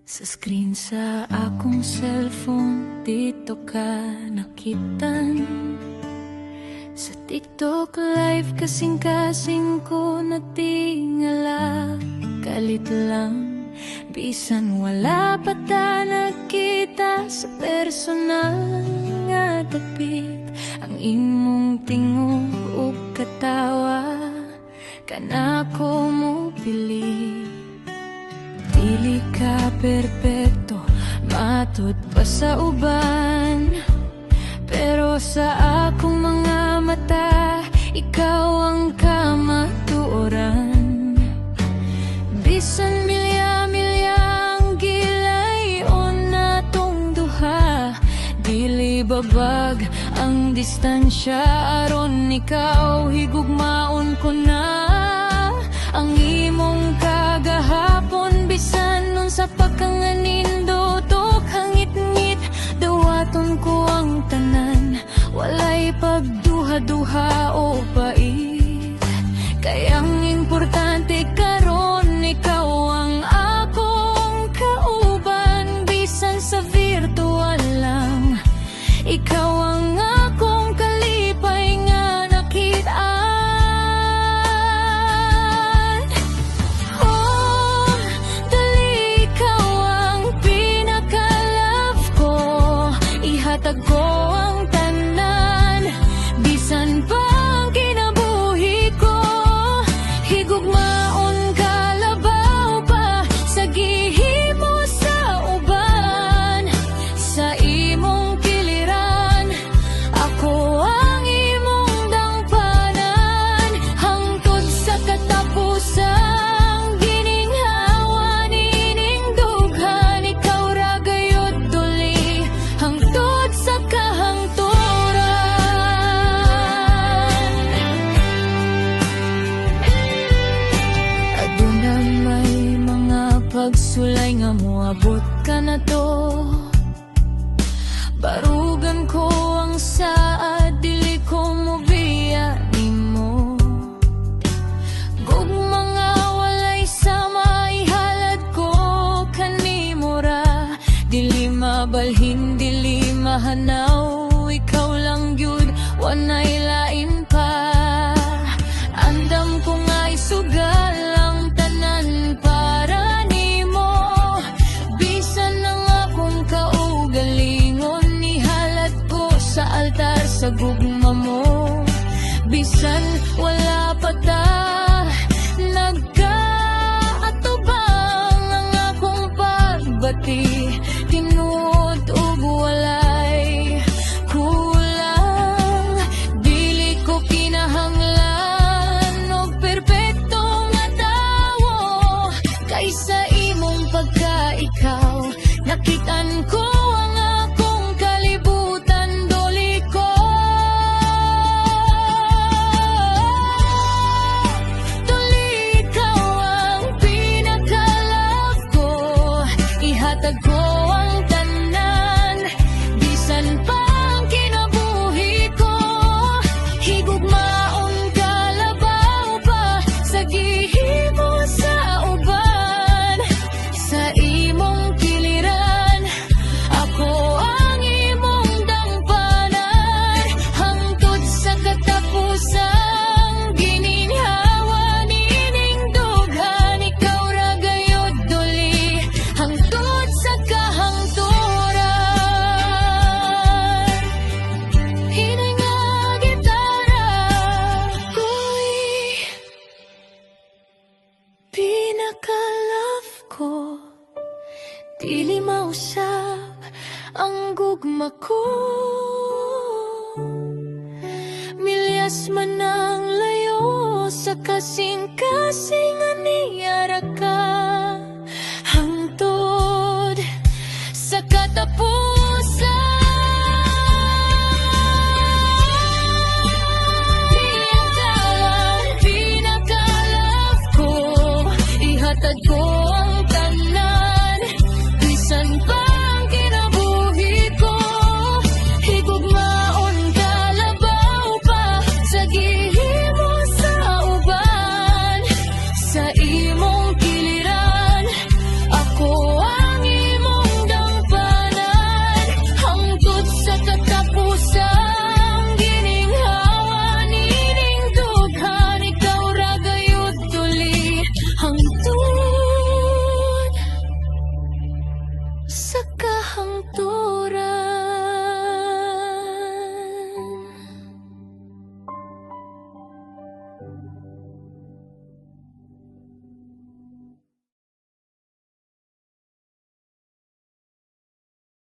Sa screen sa akong cellphone, dito ka nakitan. Sa TikTok live kasing-kasing ko natingala. Kalit lang, bisan wala pa ta nakita. Sa personal nga dapit, ang imong tingog ug katawa, kanako mo pili. Dili ka perpekto, matud pa sa uban, pero sa akong mga mata, ikaw ang kamatuoran. Bisan milya-milya ang gilayon natong duha, dili babag ang distansya, aron ikaw higugmaon ko na ang imong kagahapon. Bisan nun sa pagkanganindot o kangit-ngit, dawaton ko ang tanan, walay pagduha-duha o pait. Kayang importante karon, ikaw ang akong kauban. Bisan sa virtual lang, ikaw ang akong kalipay nga nakitaan. Oh, dali ikaw ang pinaka-love ko, ihatag ko ang tanan. Bisan pa ang kinabuhi ko, higugmaon kalabaw pa sa gihimo sa uban. Sa imong kiliran, ako ang imong dangpanan. Hangtod sa katapusang gininghawan ining dughan, ikaw ra gayud duli hangtod sa kahangturan. Aduna may mga pagsulay nga moabot ka na to. Barugan ko ang saad, dili ko mobiya nimo. Gugma nga walay sama, ihalad ko kanimo ra. Dili mabalhin, dili mahanaw, ikaw lang gyud, wanay lain pa. Andam ko nga isugal ang tanan para nimo. Bisan ang akong kaugalingon, ihalad ko sa altar sa gugma mo. Bisan wala pa ta nagkaatubang ang akong pagbati, tinuod ug walay kulang. Dili ko kinahanglan og perpekto nga tawo, kaysa imong pagka-ikaw, nakitaan ko ang akong kalibutan, doli ko. Doli ikaw ang pinaka-love ko, ihatag ko ang tanan. Bisan pa ang kinabuhi ko, higugmaon kalabaw pa sa gihimo sa uban. Sa imong kiliran, ako ang imong dangpanan. Hangtod sa katapusang gininhawan ining dughan, ikaw ra gayud duli hangtod sa kahangturan. Hinay nga gitara ko'y pinaka-love ko, dili mausap ang gugma ko. Milyas man ang layo, sa kasing-kasing aniyara ka.